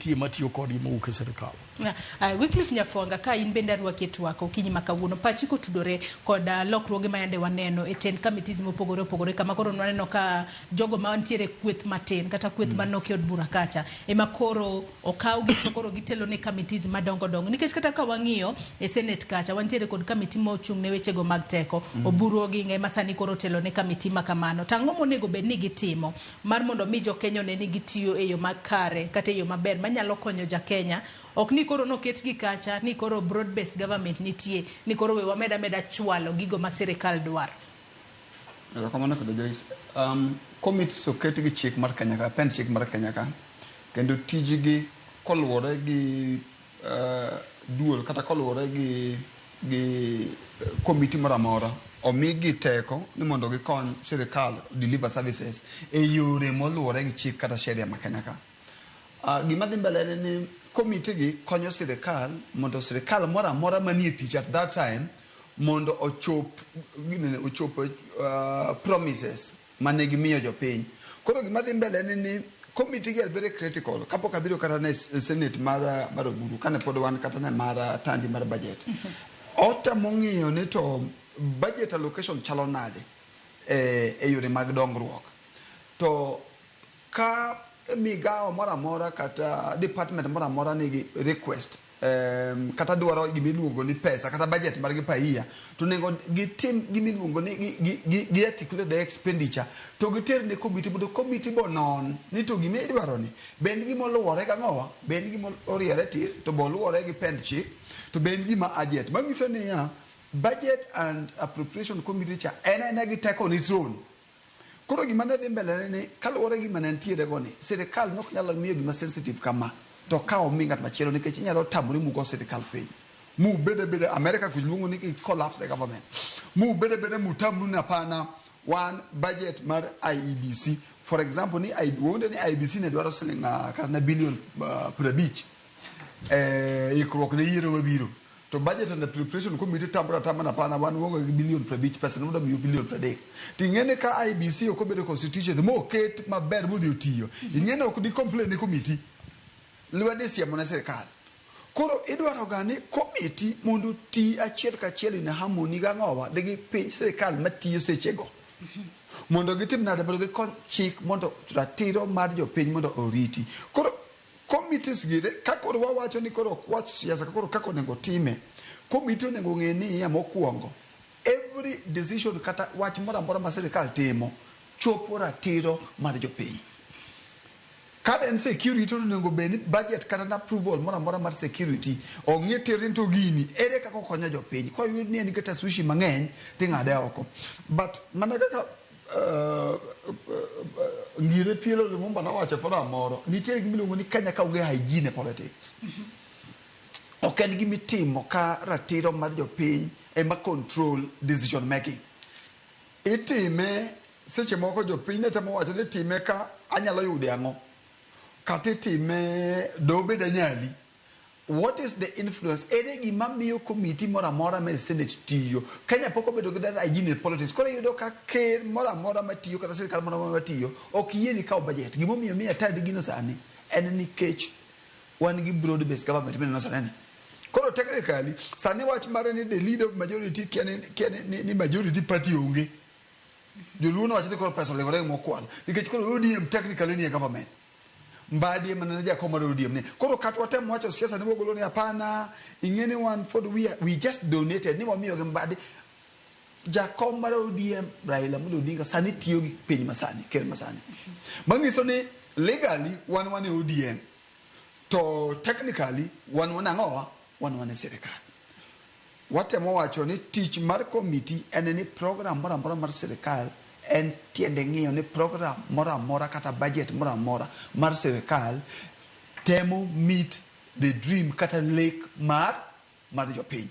nitie matiyo kodgi mowuok e sirkal. Wycliffe Nyafuanga, ka in bende arwaki twak okinyi makawuono, pachi kotudore kod lokruoge ma yande waneno e ten committees mopogore opogore, kama koro waneno ka jogo ma ntiere kweth matin kata kweth manok e od bura kacha ema koro okawgi to koro gitelo ne committees madongo dongo, nikech kata ka wang'iyo e Senate kacha wantiere kod committee mochung' ne wechego mag teko, oburu Oginga ema sani koro telo ne committee ma kamano. Tang'o monego bed ni gitimo mar mondo mi jo Kenya ne gitiyo e yo makare kata e yo maber manyalo konyo ja Kenya, ok ni koro noket gi kacha ni koro broad based government nitie, ni koro we wameda meda chwalo gigo ma sirkal dwaro. Kamano kod Joyce, committees oket gi chik mar Kenya ka, pen chik mar Kenya ka, kendo tijgi koluwore gi duol kata koluwore gi committee moro amora omigi teko ni mondo gikony sirkal deliver services e yore moluwore gi chik kata sheria ma Kenya ka. Gima dhi mbele ni committee gi konyo sirkal mondo sirkal moro amora manie tich at that time mondo ochop promises mane gimiyo jopiny. Koro gima dhi mbele ni committee is very critical. Kapok abiro kata ne Senate mar oburu kane pod wan kata ne mar tandi mar budget. Ota mong'iyo ni to budget allocation chalo nade e yore mag dongruok. To ka migao mora mora kata department mora mora nigi request kata dwaro gimiluongo ni pesa kata budget mar gi paia, to nego gitim gimiluongo ni gi articulate the expenditure to giter ne committee mondo committee bo non ni to gimi dwaro ni bend gimo luwore ga ngowa, bend gimo oriere tir to bo luwore gi pend chik, to bend gima budget mangiso ni ya budget and appropriation committee cha ena gi teko ni zone. Koro gima ne dhi mbele ni kaluwore gi manentiere go ni sirkal nok nyalo miyo gima sensitive kama to kawo mingat machielo nikech inyalo tamori mugo sirkal piny mu bede America kuluongo ni collapse the government mu bede mutamru na pana one budget mar IEBC for example ni IEBC ne dwaro siling kana billion 50 ikruok ne yiero mabiro, to budget and appropriation committee tamana pana wan wongo gi billion 50 pesa no miyo billion 30 tingene ka IBC okobedo constitution mo ket maber budhi otiyo ingene ok di complain ni committee lwede siamo na sirkal. Koro idwaro gani committee mondo ti achiel ka achiel in harmony ga ngowa de piny sirkal matiyo sechego mondo gitim nade mondo gikon chik mondo ratiro mar jopiny mondo oriti. Koro committees gide kakoro wawacho ni koro wach siasa koro kako nego time committee nego ng'e ni ya mokwongo every decision kata wach moro amora ma sirkal timo chopo ratiro mar jopiny. Kada en security to nego beni budget kata na approval mora mora mar security ong'e tirin to gini ere kaka konyo jopiny ko yud ni en kata sushi mang'eny ting'ade oko, but mana kaka ngire pielo le mumba na wacha fora moro nitie gimiluongo ni Kenya ka onge hygiene politics. Ok en gimitimo ka ratiro mar jopiny ema control decision making. Itime seche moko jopiny ne temo wacho ni time ka anyalo yude ang'o kata time dobe danyali. What is the influence? Ere gima miyo committee mora mora me Senate tiyo. Kenya poko bedo gida hygiene politics. Kore yudo ka ker mora mora matiyo kata sirkal mora mora matiyo ok yie kaw budget. Gimo miyo miya tadi gino sani en nikech wan gi broad based government men no sani. Koro technically sani wach mare ni the leader of majority kiani ni majority party onge. Joluno wacho ni koro pesa legore mokwal. Nikech koro ODM technically ni government. Mbadi manaja koma ODM ne koro katwa tem wacho siasa ni mogolo ni hapana ingene one for we just donated ni wamiyo ge mbadi jakom mar ODM Raila Amolo Odinga sani tiyo gi piny masani ker masani mangiso ni legally one ODM to technically one angowa one sirkal. Watemo wacho ni tich mar committee en ni program mora mar sirkal en tiende ng'iyo ni program mora mora kata budget mora mora mar sirkal temo meet the dream kata lake mar jopiny.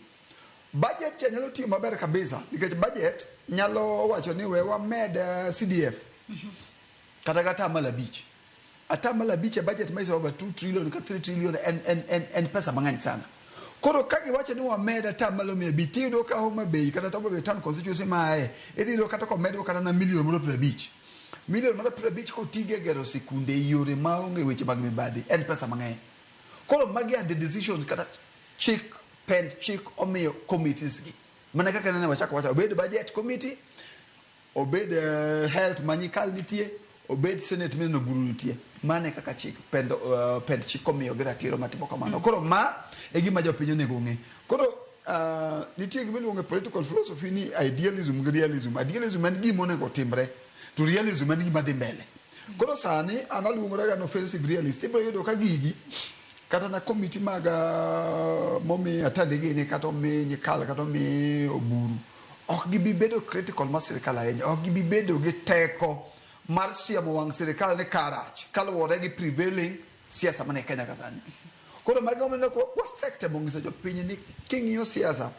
Budget cha nyalo tiyo maber kabisa nikech budget nyalo wacho ni wewa med CDF kata malabich e budget maisa over 2 trillion kata 3 trillion en pesa mang'any sana. Koro kagi wacho ni wameda tamalo mi bitido ka Homa Bay kata tobo be town constituency mae idilo kata ko medo kata na million moro 50 million moro 50 ko tige gero sikunde yore maonge weche mag mibadhi en pesa mang'eny. Koro magi are the decisions kata chik pend chik omiyo committees gi. Mana kaka nene wachako wacha obed budget committee, obed health manyikal nitie, obed senate mino buru nitie. Mane kaka chik pend chik omiyo gi ratiro matimo kamano. Koro ma e gima jopiny onego ng'e. Koro nitie gima iluongo political philosophy ni idealism gi realism. Idealism en gima onego timre, to realism en gima dhi mbele. Koro sani analuongora ga offensive realist. Ibiro yudo ka gigi kata na committee mag momi atade gini kata omi nyikal kata omi oburu ok gibi bedo critical mar sirkal ahinya, ok gibi bedo gi teko mar siemo wang' sirkal ne karach kaluwore gi prevailing siasa mane Kenya ka sani. Koro magi omene ko wasekte mong'iso jopiny ni king'iyo siasa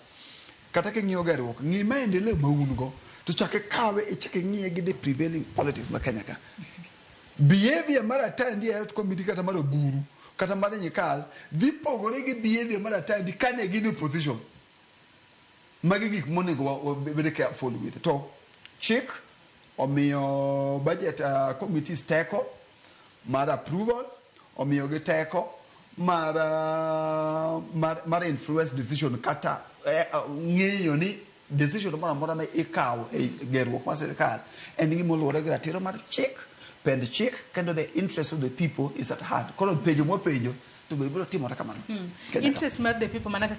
kata king'iyo gerruok, ng'i maendeleo ma un go to chake kawe ichake ng'iye gi the prevailing politics ma Kenya ka. Behavior mar atande health committee kata mar oburu kata mar nyikal dhi pogore gi behavior mar atande kane gin in opposition. Magi gik monego bed careful with. To chik omiyo budget committees teko mar approval, omiyo gi teko mar influence decision kata ng'eyo ni decision moro amora ma ikawo e gerruok mar sirkal en gima oluwore gi ratiro mar chik, pend chik, kendo the interest of the people is at heart. Koro penjo mwapenjo to be biro timore kamano. Interest mar the people manaka